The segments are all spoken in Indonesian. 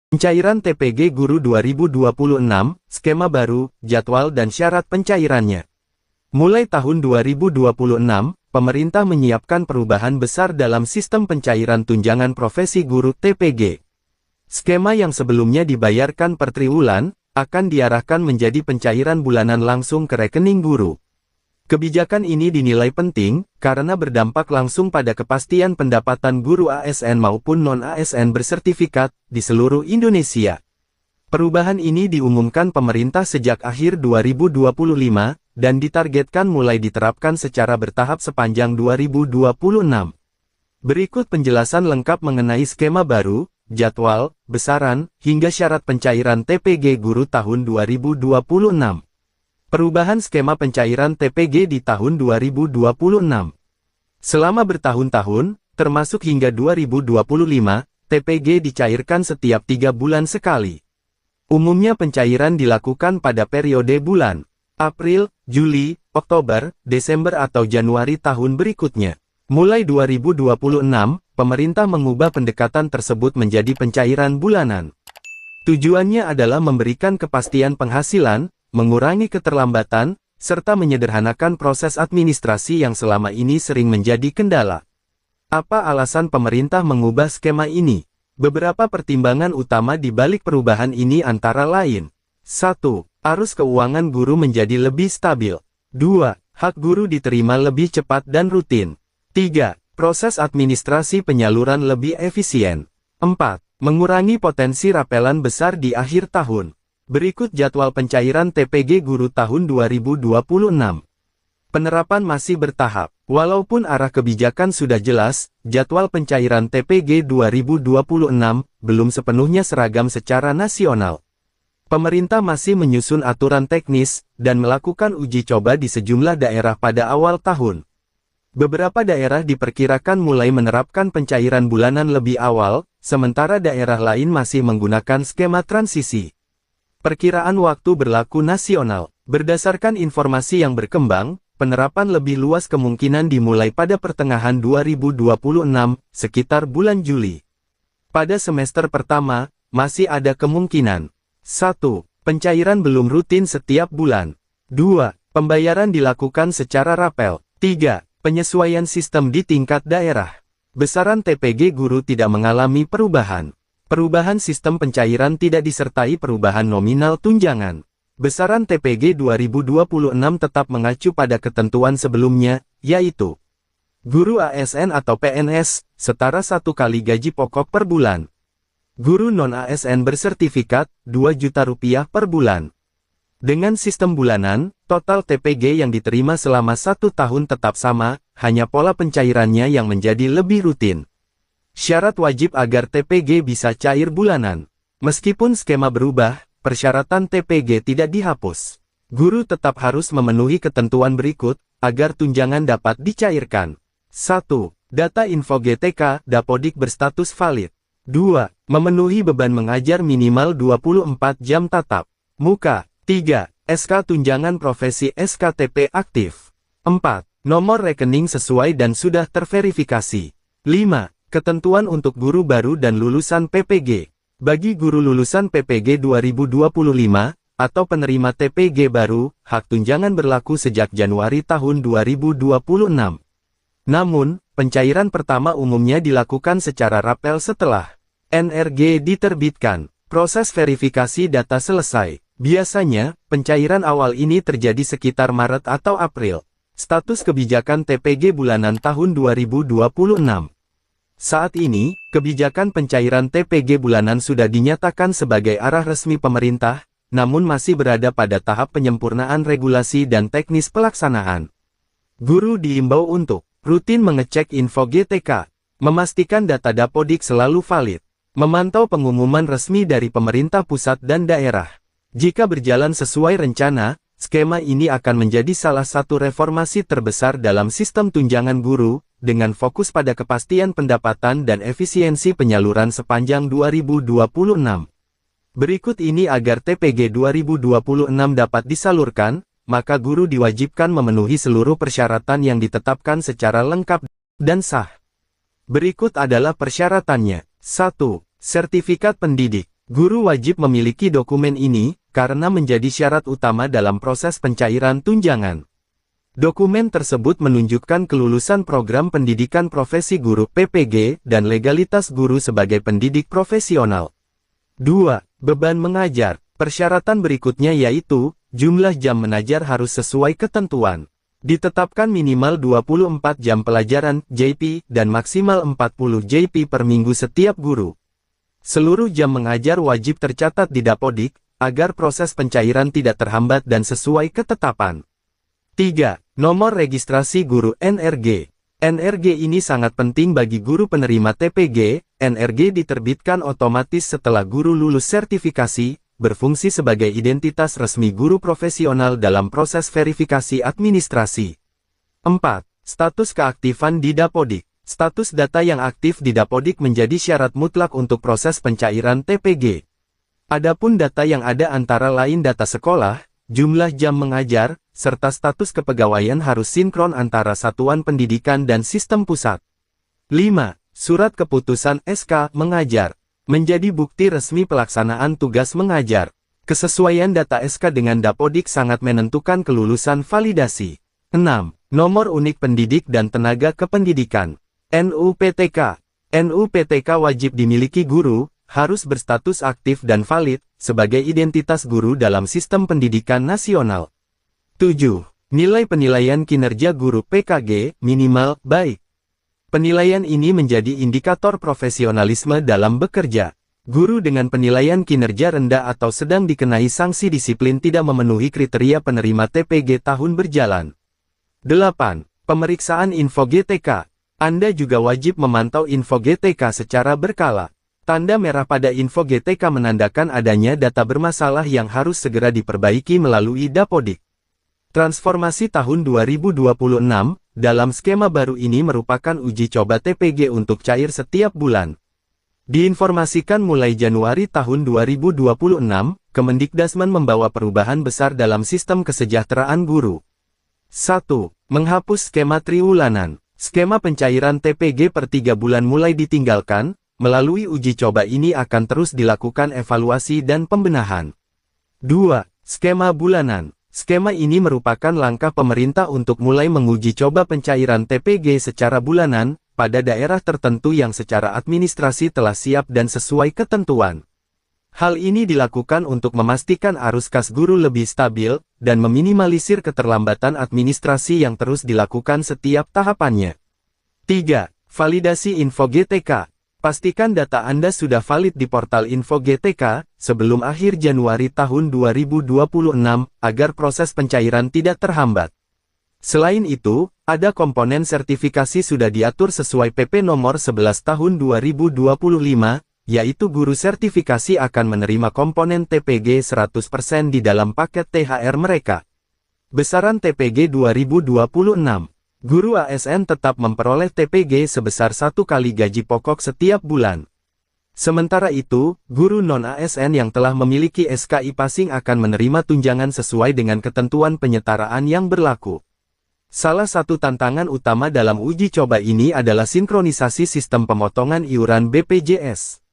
Pencairan TPG Guru 2026, skema baru, jadwal dan syarat pencairannya. Mulai tahun 2026, pemerintah menyiapkan perubahan besar dalam sistem pencairan tunjangan profesi guru TPG. Skema yang sebelumnya dibayarkan per triwulan, akan diarahkan menjadi pencairan bulanan langsung ke rekening guru. Kebijakan ini dinilai penting, karena berdampak langsung pada kepastian pendapatan guru ASN maupun non-ASN bersertifikat, di seluruh Indonesia. Perubahan ini diumumkan pemerintah sejak akhir 2025, dan ditargetkan mulai diterapkan secara bertahap sepanjang 2026. Berikut penjelasan lengkap mengenai skema baru, jadwal, besaran, hingga syarat pencairan TPG Guru tahun 2026. Perubahan skema pencairan TPG di tahun 2026. Selama bertahun-tahun, termasuk hingga 2025, TPG dicairkan setiap 3 bulan sekali. Umumnya pencairan dilakukan pada periode bulan April, Juli, Oktober, Desember atau Januari tahun berikutnya. Mulai 2026, pemerintah mengubah pendekatan tersebut menjadi pencairan bulanan. Tujuannya adalah memberikan kepastian penghasilan, mengurangi keterlambatan, serta menyederhanakan proses administrasi yang selama ini sering menjadi kendala. Apa alasan pemerintah mengubah skema ini? Beberapa pertimbangan utama di balik perubahan ini antara lain. 1. Arus keuangan guru menjadi lebih stabil. 2. Hak guru diterima lebih cepat dan rutin. 3. Proses administrasi penyaluran lebih efisien. 4. Mengurangi potensi rapelan besar di akhir tahun. Berikut jadwal pencairan TPG Guru tahun 2026. Penerapan masih bertahap. Walaupun arah kebijakan sudah jelas, jadwal pencairan TPG 2026 belum sepenuhnya seragam secara nasional. Pemerintah masih menyusun aturan teknis, dan melakukan uji coba di sejumlah daerah pada awal tahun. Beberapa daerah diperkirakan mulai menerapkan pencairan bulanan lebih awal, sementara daerah lain masih menggunakan skema transisi. Perkiraan waktu berlaku nasional. Berdasarkan informasi yang berkembang, penerapan lebih luas kemungkinan dimulai pada pertengahan 2026, sekitar bulan Juli. Pada semester pertama, masih ada kemungkinan 1. Pencairan belum rutin setiap bulan. 2. Pembayaran dilakukan secara rapel. 3. Penyesuaian sistem di tingkat daerah. Besaran TPG Guru tidak mengalami perubahan. Perubahan sistem pencairan tidak disertai perubahan nominal tunjangan. Besaran TPG 2026 tetap mengacu pada ketentuan sebelumnya, yaitu guru ASN atau PNS, setara 1 kali gaji pokok per bulan. Guru non-ASN bersertifikat, Rp2.000.000 per bulan. Dengan sistem bulanan, total TPG yang diterima selama 1 tahun tetap sama, hanya pola pencairannya yang menjadi lebih rutin. Syarat wajib agar TPG bisa cair bulanan. Meskipun skema berubah, persyaratan TPG tidak dihapus. Guru tetap harus memenuhi ketentuan berikut, agar tunjangan dapat dicairkan. 1. Data info GTK, Dapodik berstatus valid. 2. Memenuhi beban mengajar minimal 24 jam tatap muka. 3. SK tunjangan profesi SKTP aktif. 4. Nomor rekening sesuai dan sudah terverifikasi. 5. Ketentuan untuk guru baru dan lulusan PPG. Bagi guru lulusan PPG 2025, atau penerima TPG baru, hak tunjangan berlaku sejak Januari tahun 2026. Namun, pencairan pertama umumnya dilakukan secara rapel setelah NRG diterbitkan. Proses verifikasi data selesai. Biasanya, pencairan awal ini terjadi sekitar Maret atau April. Status kebijakan TPG bulanan tahun 2026. Saat ini, kebijakan pencairan TPG bulanan sudah dinyatakan sebagai arah resmi pemerintah, namun masih berada pada tahap penyempurnaan regulasi dan teknis pelaksanaan. Guru diimbau untuk rutin mengecek info GTK, memastikan data Dapodik selalu valid, memantau pengumuman resmi dari pemerintah pusat dan daerah. Jika berjalan sesuai rencana, skema ini akan menjadi salah satu reformasi terbesar dalam sistem tunjangan guru, dengan fokus pada kepastian pendapatan dan efisiensi penyaluran sepanjang 2026. Berikut ini agar TPG 2026 dapat disalurkan, maka guru diwajibkan memenuhi seluruh persyaratan yang ditetapkan secara lengkap dan sah. Berikut adalah persyaratannya. 1. Sertifikat pendidik. Guru wajib memiliki dokumen ini, karena menjadi syarat utama dalam proses pencairan tunjangan. Dokumen tersebut menunjukkan kelulusan program pendidikan profesi guru PPG dan legalitas guru sebagai pendidik profesional. 2. Beban mengajar. Persyaratan berikutnya yaitu, jumlah jam mengajar harus sesuai ketentuan. Ditetapkan minimal 24 jam pelajaran JP dan maksimal 40 JP per minggu setiap guru. Seluruh jam mengajar wajib tercatat di Dapodik, agar proses pencairan tidak terhambat dan sesuai ketetapan. 3. Nomor registrasi guru NRG. NRG ini sangat penting bagi guru penerima TPG. NRG diterbitkan otomatis setelah guru lulus sertifikasi, berfungsi sebagai identitas resmi guru profesional dalam proses verifikasi administrasi. 4. Status keaktifan di Dapodik. Status data yang aktif di Dapodik menjadi syarat mutlak untuk proses pencairan TPG. Adapun data yang ada antara lain data sekolah, jumlah jam mengajar, serta status kepegawaian harus sinkron antara satuan pendidikan dan sistem pusat. 5. Surat keputusan SK mengajar. Menjadi bukti resmi pelaksanaan tugas mengajar. Kesesuaian data SK dengan Dapodik sangat menentukan kelulusan validasi. 6. Nomor unik pendidik dan tenaga kependidikan. NUPTK. NUPTK wajib dimiliki guru, harus berstatus aktif dan valid, sebagai identitas guru dalam sistem pendidikan nasional. 7. Nilai penilaian kinerja guru PKG, minimal, baik. Penilaian ini menjadi indikator profesionalisme dalam bekerja. Guru dengan penilaian kinerja rendah atau sedang dikenai sanksi disiplin tidak memenuhi kriteria penerima TPG tahun berjalan. 8. Pemeriksaan info GTK. Anda juga wajib memantau info GTK secara berkala. Tanda merah pada info GTK menandakan adanya data bermasalah yang harus segera diperbaiki melalui Dapodik. Transformasi tahun 2026, dalam skema baru ini merupakan uji coba TPG untuk cair setiap bulan. Diinformasikan mulai Januari tahun 2026, Kemendikdasmen membawa perubahan besar dalam sistem kesejahteraan guru. 1. Menghapus skema triwulanan. Skema pencairan TPG per 3 bulan mulai ditinggalkan, melalui uji coba ini akan terus dilakukan evaluasi dan pembenahan. 2. Skema bulanan. Skema ini merupakan langkah pemerintah untuk mulai menguji coba pencairan TPG secara bulanan, pada daerah tertentu yang secara administrasi telah siap dan sesuai ketentuan. Hal ini dilakukan untuk memastikan arus kas guru lebih stabil, dan meminimalisir keterlambatan administrasi yang terus dilakukan setiap tahapannya. 3. Validasi info GTK. Pastikan data Anda sudah valid di portal info GTK, sebelum akhir Januari tahun 2026, agar proses pencairan tidak terhambat. Selain itu, ada komponen sertifikasi sudah diatur sesuai PP nomor 11 tahun 2025, yaitu guru sertifikasi akan menerima komponen TPG 100% di dalam paket THR mereka. Besaran TPG 2026. Guru ASN tetap memperoleh TPG sebesar 1 kali gaji pokok setiap bulan. Sementara itu, guru non-ASN yang telah memiliki SKI Passing akan menerima tunjangan sesuai dengan ketentuan penyetaraan yang berlaku. Salah satu tantangan utama dalam uji coba ini adalah sinkronisasi sistem pemotongan iuran BPJS.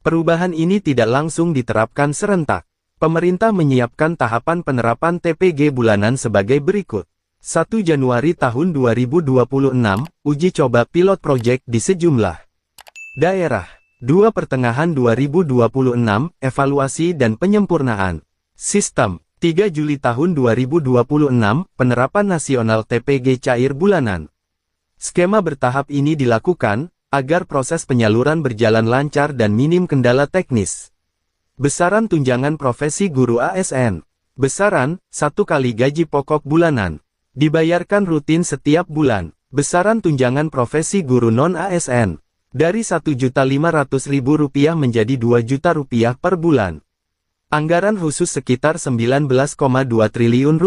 Perubahan ini tidak langsung diterapkan serentak. Pemerintah menyiapkan tahapan penerapan TPG bulanan sebagai berikut. 1 Januari tahun 2026, uji coba pilot project di sejumlah daerah. 2 Pertengahan 2026, evaluasi dan penyempurnaan sistem. 3 Juli tahun 2026, penerapan nasional TPG cair bulanan. Skema bertahap ini dilakukan, agar proses penyaluran berjalan lancar dan minim kendala teknis. Besaran tunjangan profesi guru ASN. Besaran, 1 kali gaji pokok bulanan. Dibayarkan rutin setiap bulan. Besaran tunjangan profesi guru non-ASN. Dari Rp1.500.000 menjadi Rp2.000.000 per bulan. Anggaran khusus sekitar Rp19,2 triliun.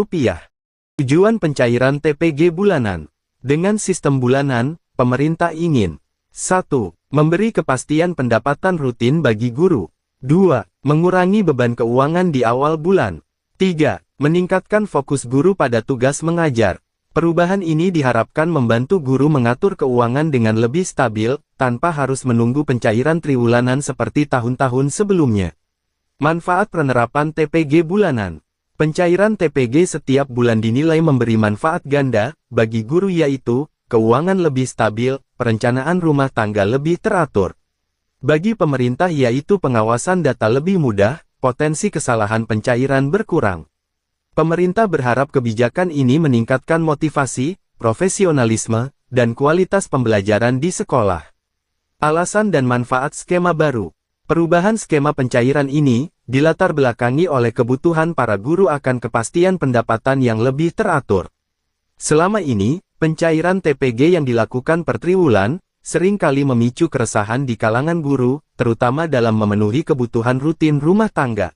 Tujuan pencairan TPG bulanan. Dengan sistem bulanan, pemerintah ingin 1. Memberi kepastian pendapatan rutin bagi guru. 2. Mengurangi beban keuangan di awal bulan. 3. Meningkatkan fokus guru pada tugas mengajar. Perubahan ini diharapkan membantu guru mengatur keuangan dengan lebih stabil, tanpa harus menunggu pencairan triwulanan seperti tahun-tahun sebelumnya. Manfaat penerapan TPG bulanan. Pencairan TPG setiap bulan dinilai memberi manfaat ganda bagi guru, yaitu keuangan lebih stabil, perencanaan rumah tangga lebih teratur. Bagi pemerintah yaitu pengawasan data lebih mudah, potensi kesalahan pencairan berkurang. Pemerintah berharap kebijakan ini meningkatkan motivasi, profesionalisme, dan kualitas pembelajaran di sekolah. Alasan dan manfaat skema baru. Perubahan skema pencairan ini dilatar belakangi oleh kebutuhan para guru akan kepastian pendapatan yang lebih teratur. Selama ini, pencairan TPG yang dilakukan per triwulan seringkali memicu keresahan di kalangan guru, terutama dalam memenuhi kebutuhan rutin rumah tangga.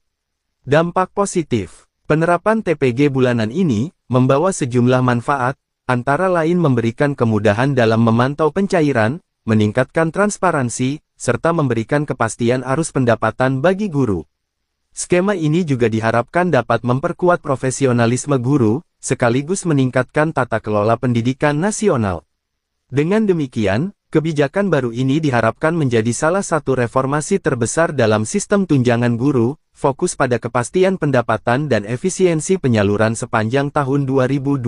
Dampak positif. Penerapan TPG bulanan ini membawa sejumlah manfaat, antara lain memberikan kemudahan dalam memantau pencairan, meningkatkan transparansi, serta memberikan kepastian arus pendapatan bagi guru. Skema ini juga diharapkan dapat memperkuat profesionalisme guru, sekaligus meningkatkan tata kelola pendidikan nasional. Dengan demikian, kebijakan baru ini diharapkan menjadi salah satu reformasi terbesar dalam sistem tunjangan guru, fokus pada kepastian pendapatan dan efisiensi penyaluran sepanjang tahun 2026.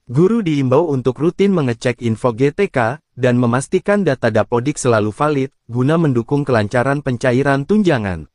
Guru diimbau untuk rutin mengecek info GTK, dan memastikan data Dapodik selalu valid, guna mendukung kelancaran pencairan tunjangan.